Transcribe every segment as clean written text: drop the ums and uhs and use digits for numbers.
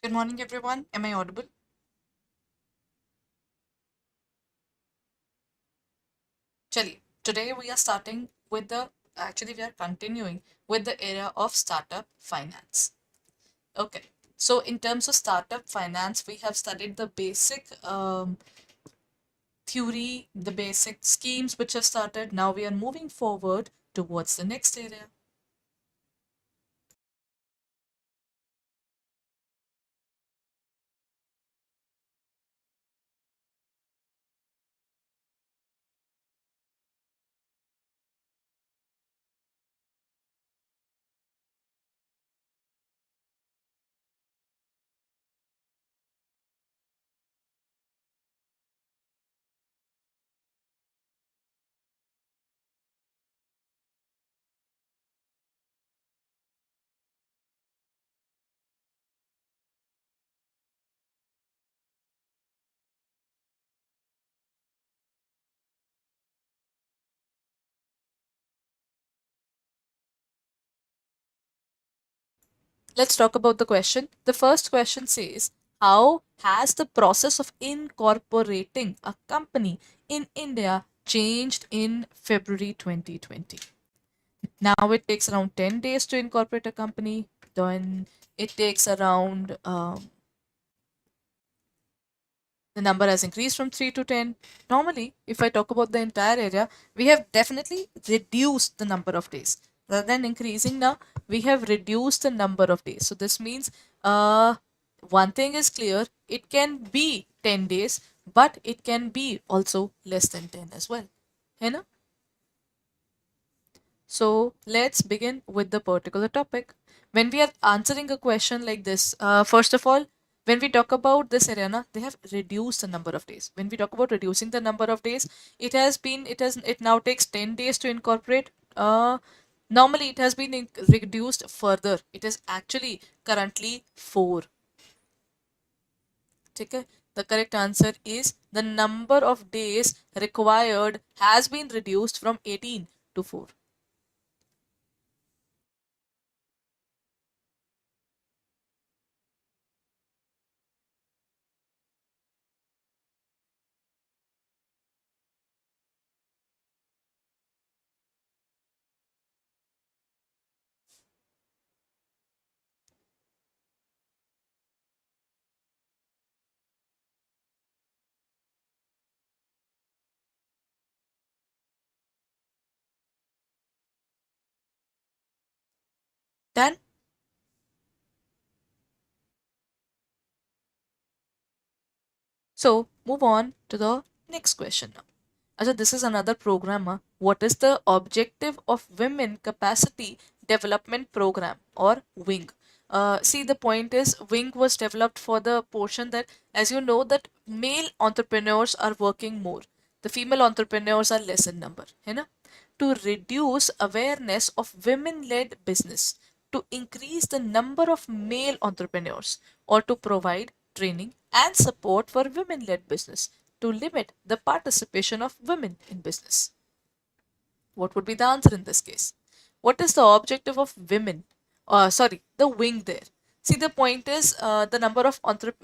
Good morning, everyone. Am I audible? Chali, today we are starting with we are continuing with the area of startup finance. Okay, so in terms of startup finance, we have studied the basic theory, the basic schemes which have started. Now we are moving forward towards the next area. Let's talk about the question. The first question says, how has the process of incorporating a company in India changed in February 2020? Now it takes around 10 days to incorporate a company. Then it takes around, the number has increased from 3 to 10. Normally, if I talk about the entire area, we have definitely reduced the number of days. Rather than increasing now, we have reduced the number of days. So this means one thing is clear, it can be 10 days, but it can be also less than 10 as well. है ना? So let's begin with the particular topic. When we are answering a question like this, first of all, when we talk about this arena, they have reduced the number of days. When we talk about reducing the number of days, it now takes 10 days to incorporate. Normally it has been reduced further. It is actually currently 4. Okay? The correct answer is the number of days required has been reduced from 18 to 4. Done? So move on to the next question now. Acha, this is another programmer. What is the objective of Women Capacity Development Program or WING? See, the point is WING was developed for the portion that, as you know, that male entrepreneurs are working more. The female entrepreneurs are less in number. है ना? To reduce awareness of women-led business, to increase the number of male entrepreneurs, or to provide training and support for women-led business, to limit the participation of women in business. What would be the answer in this case? What is the objective of women? The wing there. See, the point is the number of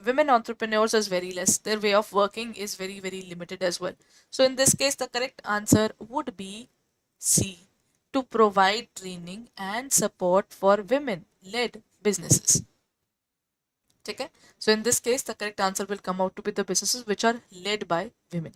women entrepreneurs is very less. Their way of working is very, very limited as well. So, in this case, the correct answer would be C, to provide training and support for women led businesses. Okay? So, in this case, the correct answer will come out to be the businesses which are led by women.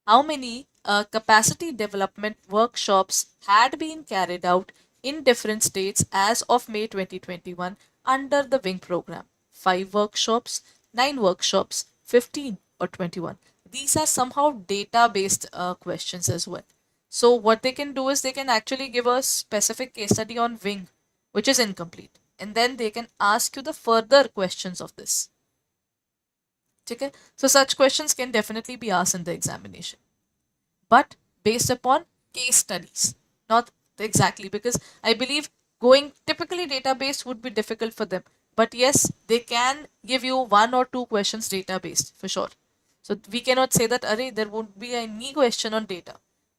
How many capacity development workshops had been carried out in different states as of May 2021 under the WING program? 5 workshops, 9 workshops, 15 or 21. These are somehow data based questions as well. So what they can do is they can actually give a specific case study on WING which is incomplete, and then they can ask you the further questions of this. Okay? So such questions can definitely be asked in the examination, but based upon case studies, not exactly, because I believe going typically database would be difficult for them. But yes, they can give you 1 or 2 questions data based for sure. So we cannot say that array there won't be any question on data.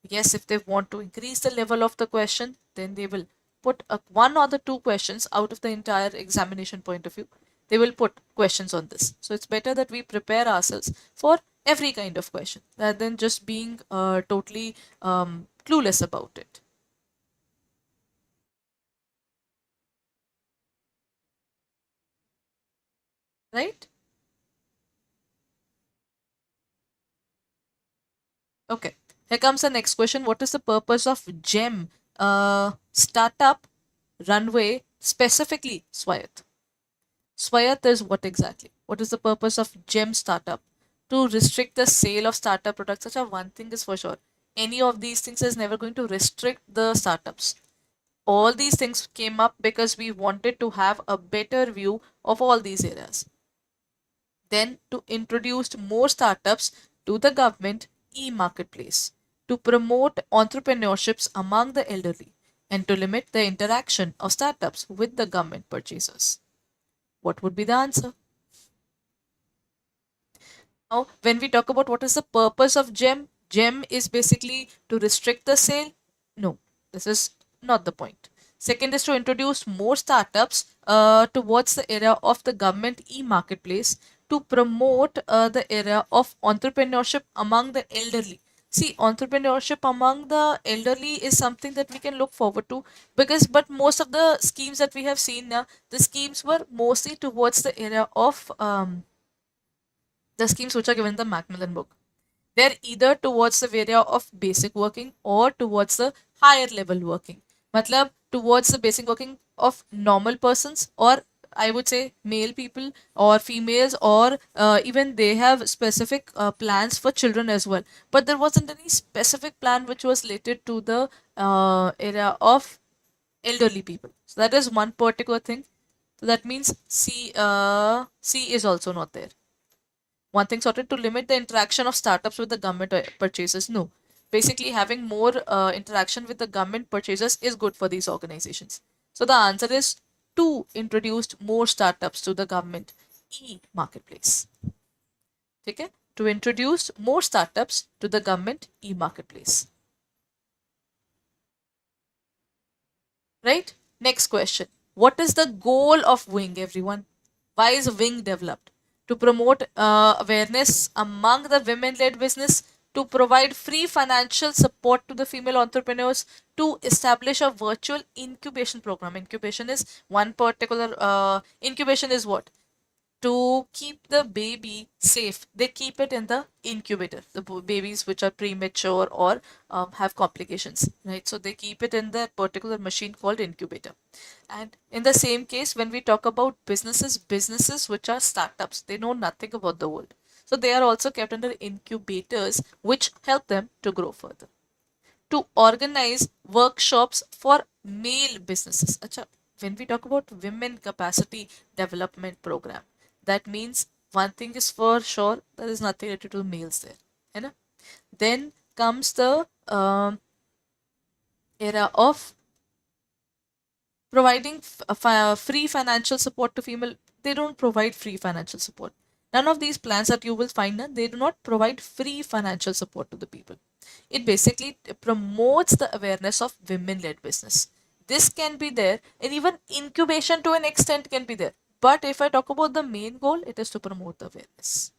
Yes, if they want to increase the level of the question, then they will put one or the two questions out of the entire examination point of view. They will put questions on this. So it's better that we prepare ourselves for every kind of question rather than just being totally clueless about it. Right? Okay. Here comes the next question. What is the purpose of GEM startup runway, specifically Swayat? Swayat is what exactly? What is the purpose of GEM startup? To restrict the sale of startup products. Such a one thing is for sure. Any of these things is never going to restrict the startups. All these things came up because we wanted to have a better view of all these areas. Then to introduce more startups to the government e-marketplace, to promote entrepreneurships among the elderly, and to limit the interaction of startups with the government purchasers. What would be the answer? Now, when we talk about what is the purpose of GEM, GEM is basically to restrict the sale. No, this is not the point. Second is to introduce more startups towards the area of the government e-marketplace to promote the area of entrepreneurship among the elderly. See, entrepreneurship among the elderly is something that we can look forward to because, but most of the schemes that we have seen now, the schemes were mostly towards the area of the schemes which are given in the Macmillan book. They're either towards the area of basic working or towards the higher level working. Matlab, towards the basic working of normal persons, or I would say male people or females, or even they have specific plans for children as well. But there wasn't any specific plan which was related to the area of elderly people. So that is one particular thing. So that means C is also not there. One thing sorted to limit the interaction of startups with the government purchases. No. Basically, having more interaction with the government purchases is good for these organizations. So the answer is to introduce more startups to the government e-marketplace. Okay? To introduce more startups to the government e-marketplace. Right? Next question. What is the goal of Wing, everyone? Why is Wing developed? To promote awareness among the women led business, to provide free financial support to the female entrepreneurs, to establish a virtual incubation program. Incubation is one particular, incubation is what? To keep the baby safe, they keep it in the incubator. The babies which are premature or have complications, right? So they keep it in that particular machine called incubator. And in the same case, when we talk about businesses which are startups, they know nothing about the world. So they are also kept under incubators, which help them to grow further. To organize workshops for male businesses. Acha, when we talk about women capacity development program, that means one thing is for sure, there is nothing related to males there. है ना? Then comes the era of providing free financial support to female. They don't provide free financial support. None of these plans that you will find, they do not provide free financial support to the people. It basically promotes the awareness of women-led business. This can be there, and even incubation to an extent can be there. But if I talk about the main goal, it is to promote the awareness.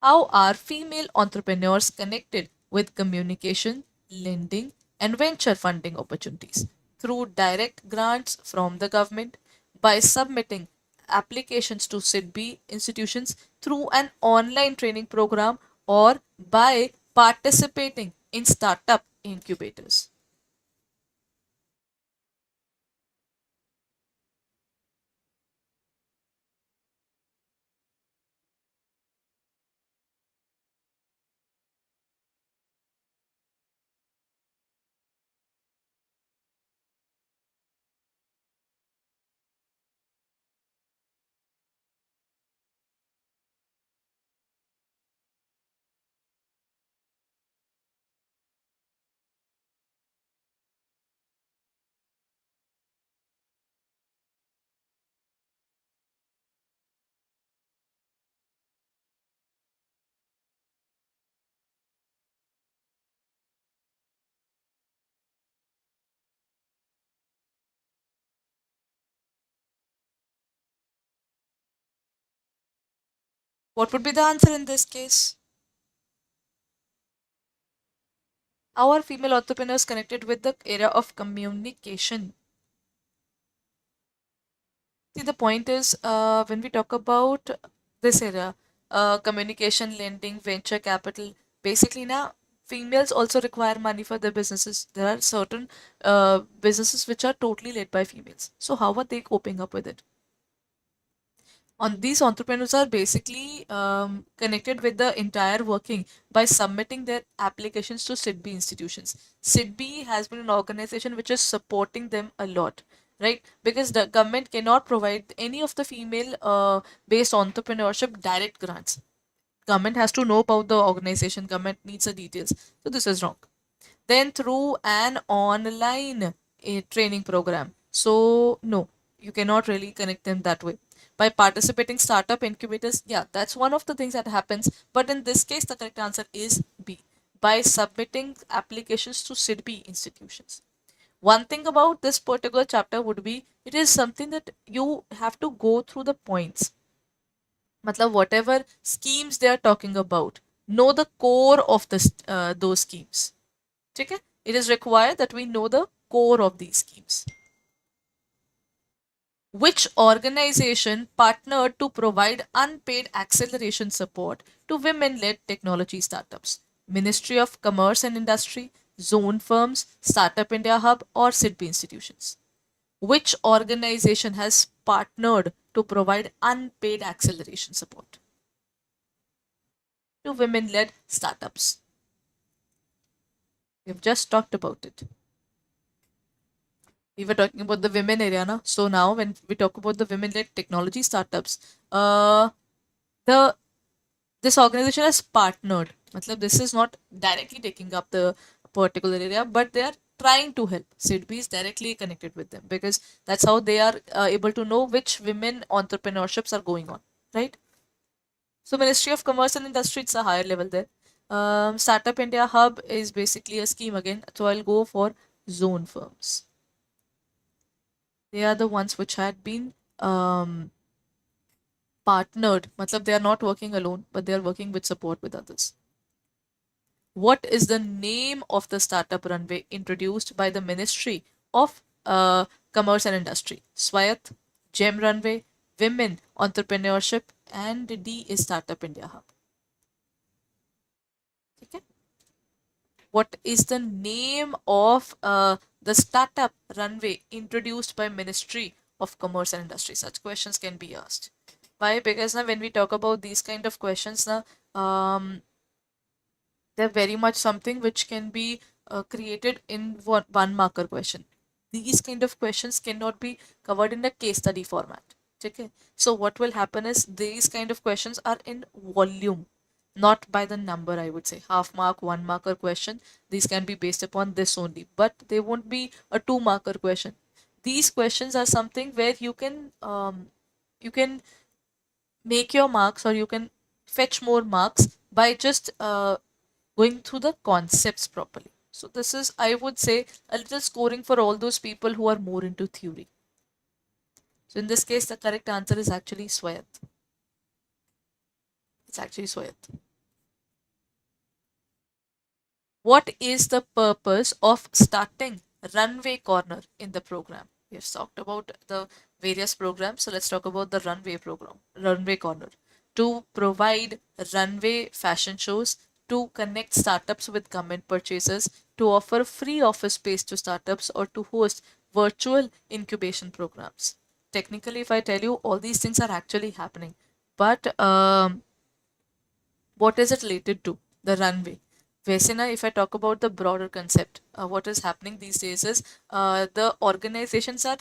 How are female entrepreneurs connected with communication, lending, and venture funding opportunities? Through direct grants from the government, by submitting applications to SIDBI institutions through an online training program, or by participating in startup incubators. What would be the answer in this case? How are female entrepreneurs connected with the area of communication? See, the point is, when we talk about this area, communication, lending, venture capital, basically now females also require money for their businesses. There are certain businesses which are totally led by females. So how are they coping up with it? On these entrepreneurs are basically connected with the entire working by submitting their applications to SIDB institutions. SIDB has been an organization which is supporting them a lot, right? Because the government cannot provide any of the female based entrepreneurship direct grants. Government has to know about the organization. Government needs the details. So this is wrong. Then through an online training program. So no, you cannot really connect them that way. By participating startup incubators, yeah, that's one of the things that happens. But in this case, the correct answer is B. By submitting applications to SIDB institutions. One thing about this particular chapter would be it is something that you have to go through the points. मतलब whatever schemes they are talking about, know the core of those schemes. ठीक है? It is required that we know the core of these schemes. Which organization partnered to provide unpaid acceleration support to women-led technology startups? Ministry of Commerce and Industry, Zone Firms, Startup India Hub, or SIDBI institutions? Which organization has partnered to provide unpaid acceleration support to women-led startups? We've just talked about it. We were talking about the women area, na? So now when we talk about the women-led technology startups, the this organization has partnered. Matlab, this is not directly taking up the particular area, but they are trying to help. SIDBI is directly connected with them because that's how they are able to know which women entrepreneurships are going on, right? So Ministry of Commerce and Industry, it's a higher level there. Startup India Hub is basically a scheme again. So I'll go for zone firms. They are the ones which had been partnered. Matlab, they are not working alone, but they are working with support with others. What is the name of the startup runway introduced by the Ministry of Commerce and Industry? Swayat, Gem Runway, Women Entrepreneurship, and D is Startup India Hub. Okay. What is the name of the startup runway introduced by Ministry of Commerce and Industry? Such questions can be asked. Why? Because now when we talk about these kind of questions now, they're very much something which can be created in one marker question. These kind of questions cannot be covered in a case study format. Okay. So what will happen is these kind of questions are in volume, not by the number, I would say. Half mark, one marker question. These can be based upon this only, but they won't be a two marker question. These questions are something where you can make your marks or you can fetch more marks by just going through the concepts properly. So this is, I would say, a little scoring for all those people who are more into theory. So in this case, the correct answer is actually Swayat. It's actually Swayat. What is the purpose of starting Runway Corner in the program? We have talked about the various programs, so let's talk about the Runway program, Runway Corner. To provide runway fashion shows, to connect startups with government purchases, to offer free office space to startups, or to host virtual incubation programs. Technically, if I tell you, all these things are actually happening. But what is it related to? The runway. Vesina, if I talk about the broader concept, what is happening these days is the organizations are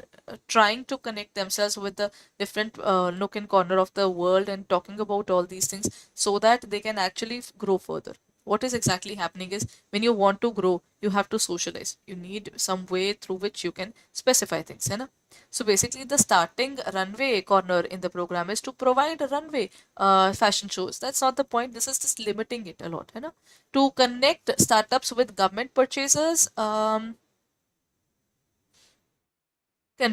trying to connect themselves with the different nook and corner of the world and talking about all these things so that they can actually grow further. What is exactly happening is when you want to grow, you have to socialize. You need some way through which you can specify things. है ना? So basically, the starting runway corner in the program is to provide a runway fashion shows. That's not the point. This is just limiting it a lot. है ना? To connect startups with government purchasers can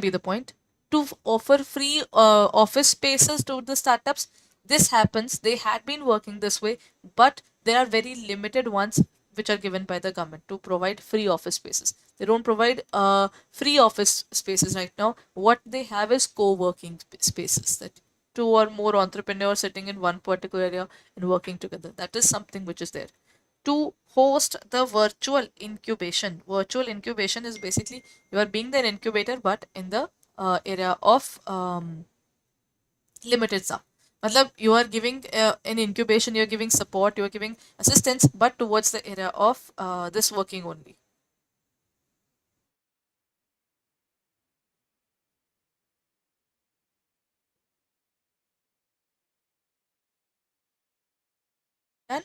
be the point. To offer free office spaces to the startups, This happens, they had been working this way, but there are very limited ones which are given by the government to provide free office spaces. They don't provide free office spaces right now. What they have is co-working spaces, that two or more entrepreneurs sitting in one particular area and working together. That is something which is there. To host the virtual incubation. Virtual incubation is basically you are being the incubator, but in the area of limited stuff. मतलब you are giving an incubation, you are giving support, you are giving assistance, but towards the area of this working only. And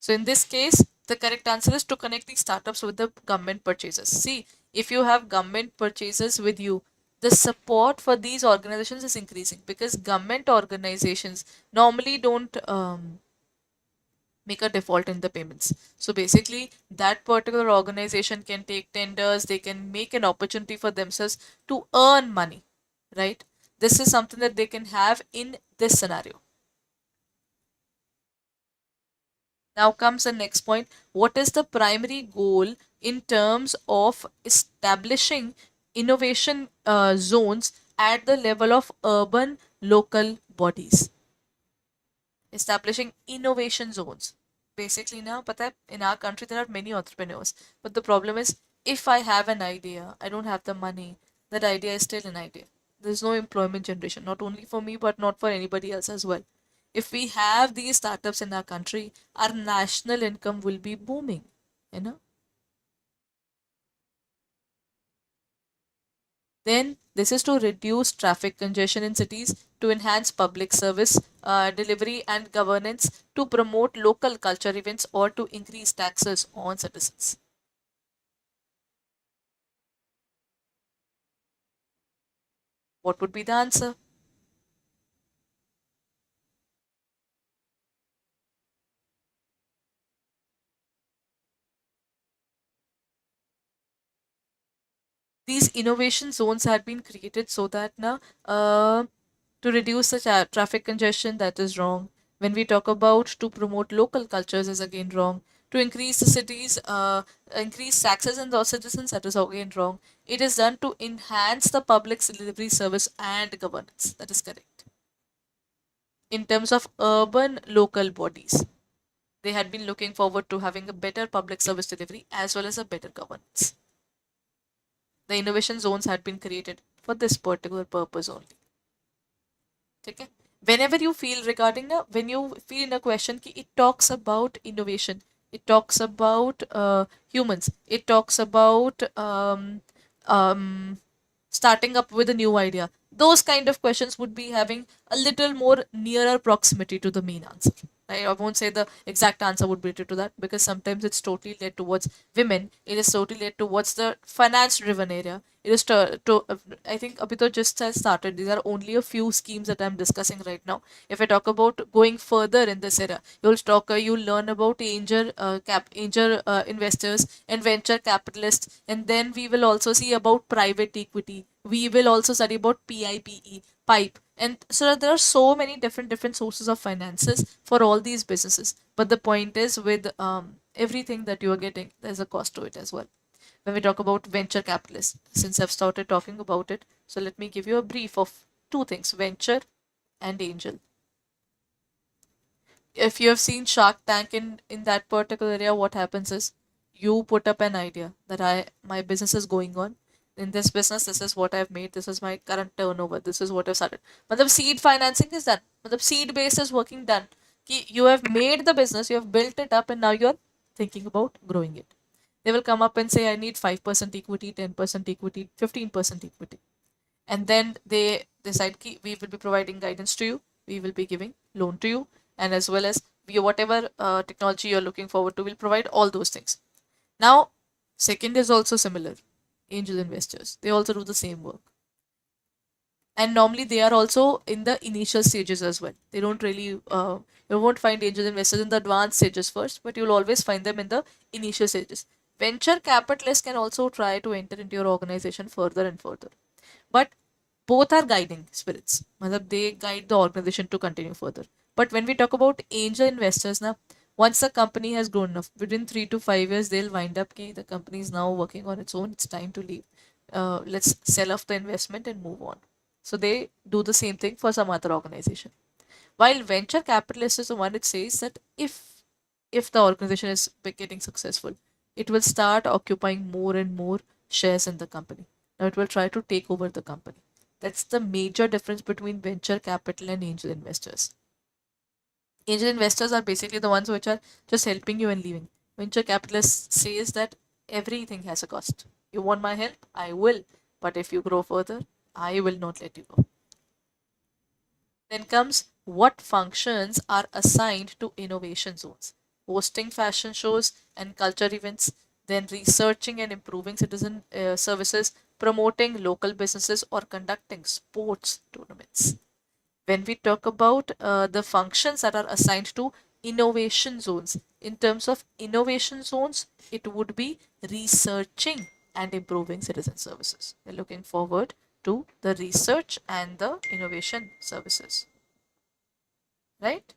so in this case, the correct answer is to connect these startups with the government purchases. See, if you have government purchases with you, the support for these organizations is increasing because government organizations normally don't make a default in the payments. So basically, that particular organization can take tenders, they can make an opportunity for themselves to earn money, right? This is something that they can have in this scenario. Now comes the next point. What is the primary goal in terms of establishing innovation zones at the level of urban local bodies? Establishing innovation zones. Basically, now, pata hai, in our country there are many entrepreneurs, but the problem is if I have an idea, I don't have the money. That idea is still an idea. There's no employment generation, not only for me, but not for anybody else as well. If we have these startups in our country, our national income will be booming. You know. Then this is to reduce traffic congestion in cities, to enhance public service delivery and governance, to promote local culture events, or to increase taxes on citizens. What would be the answer? These innovation zones had been created so that now to reduce the traffic congestion, that is wrong. When we talk about to promote local cultures is again wrong. To increase the cities, increase taxes on the citizens, that is again wrong. It is done to enhance the public delivery service and governance. That is correct. In terms of urban local bodies, they had been looking forward to having a better public service delivery as well as a better governance. The innovation zones had been created for this particular purpose only. Okay. Whenever you feel regarding when you feel in a question ki it talks about innovation, it talks about humans, it talks about um, starting up with a new idea, those kind of questions would be having a little more nearer proximity to the main answer. I won't say the exact answer would be related to that because sometimes it's totally led towards women. It is totally led towards the finance driven area. It is I think Abhito just has started. These are only a few schemes that I'm discussing right now. If I talk about going further in this area, you'll learn about angel investors and venture capitalists, and then we will also see about private equity. We will also study about pipe, and so there are so many different sources of finances for all these businesses. But the point is with everything that you are getting, there's a cost to it as well. When we talk about venture capitalists, since I've started talking about it, so let me give you a brief of two things: venture and angel. If you have seen Shark Tank, in that particular area, what happens is you put up an idea that my business is going on. In this business, this is what I've made, this is my current turnover, this is what I've started. But the seed financing is done. But the seed base is working done. You have made the business, you have built it up, and now you're thinking about growing it. They will come up and say, I need 5% equity, 10% equity, 15% equity. And then they decide ki we will be providing guidance to you, we will be giving loan to you, and as well as whatever technology you're looking forward to, will provide all those things. Now, second is also similar. Angel investors, they also do the same work. And normally they are also in the initial stages as well. They don't really, you won't find angel investors in the advanced stages first, but you'll always find them in the initial stages. Venture capitalists can also try to enter into your organization further and further. But both are guiding spirits. Matlab they guide the organization to continue further. But when we talk about angel investors now, once the company has grown enough, within 3 to 5 years, they'll wind up ki the company is now working on its own. It's time to leave. Let's sell off the investment and move on. So they do the same thing for some other organization. While venture capitalist is the one it says that if the organization is getting successful, it will start occupying more and more shares in the company. Now it will try to take over the company. That's the major difference between venture capital and angel investors. Angel investors are basically the ones which are just helping you and leaving. Venture capitalist says that everything has a cost. You want my help? I will. But if you grow further, I will not let you go. Then comes what functions are assigned to innovation zones: hosting fashion shows and culture events, then researching and improving citizen services, promoting local businesses, or conducting sports tournaments. When we talk about the functions that are assigned to innovation zones, in terms of innovation zones, it would be researching and improving citizen services. We're looking forward to the research and the innovation services, right?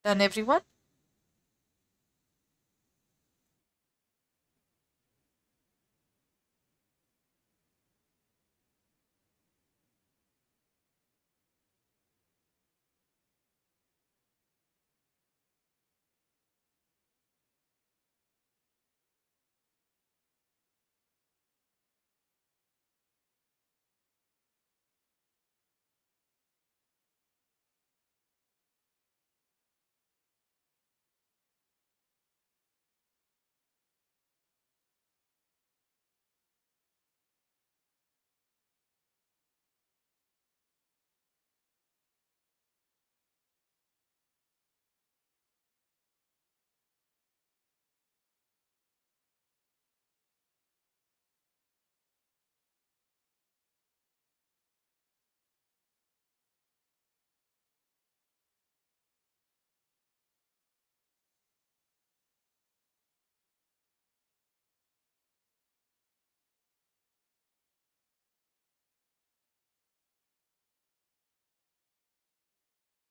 Done, everyone?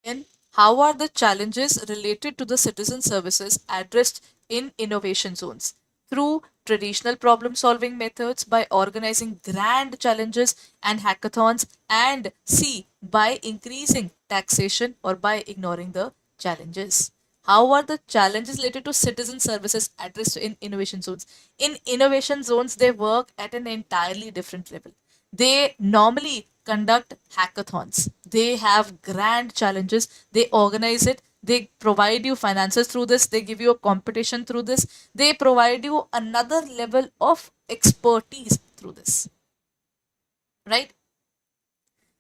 And how are the challenges related to the citizen services addressed in innovation zones? Through traditional problem solving methods, by organizing grand challenges and hackathons, and C, by increasing taxation or by ignoring the challenges. How are the challenges related to citizen services addressed in innovation zones? In innovation zones, they work at an entirely different level. They normally conduct hackathons. They have grand challenges. They organize it. They provide you finances through this. They give you a competition through this. They provide you another level of expertise through this. Right?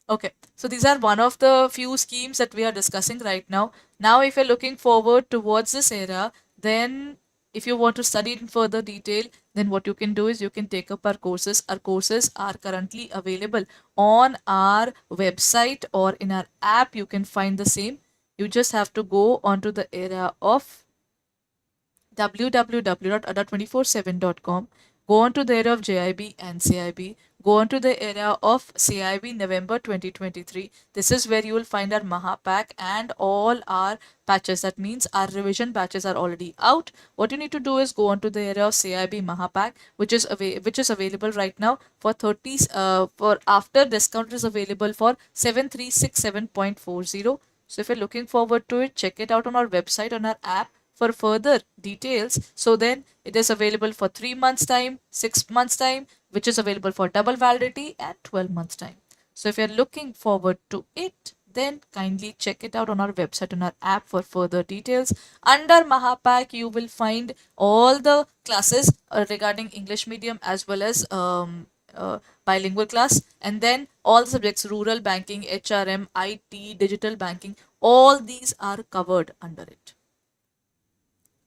Okay, so these are one of the few schemes that we are discussing right now. Now, if you're looking forward towards this era, then if you want to study it in further detail, then what you can do is you can take up our courses. Our courses are currently available on our website or in our app. You can find the same. You just have to go onto the area of www.adda247.com. Go on to the area of JIB and CIB. Go on to the area of CIB November 2023. This is where you will find our Maha Pack and all our patches. That means our revision patches are already out. What you need to do is go on to the area of CIB Maha Pack, which is available right now for 30 for after discount is available for 7367.40. So if you're looking forward to it, check it out on our website, on our app for further details. So then it is available for 3 months time, 6 months time, which is available for double validity, and 12 months time. So if you're looking forward to it, then kindly check it out on our website, on our app for further details. Under Mahapak, you will find all the classes regarding English medium as well as bilingual class, and then all the subjects: rural banking, HRM, IT, digital banking, all these are covered under it.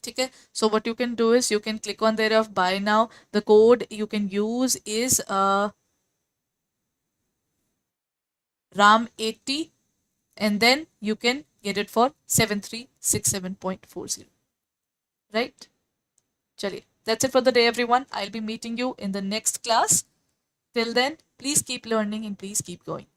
Okay, so what you can do is you can click on the area of buy now. The code you can use is RAM80, and then you can Get it for 7367.40. Right? Chaliye. That's it for the day, everyone. I'll be meeting you in the next class. Till then, please keep learning and please keep going.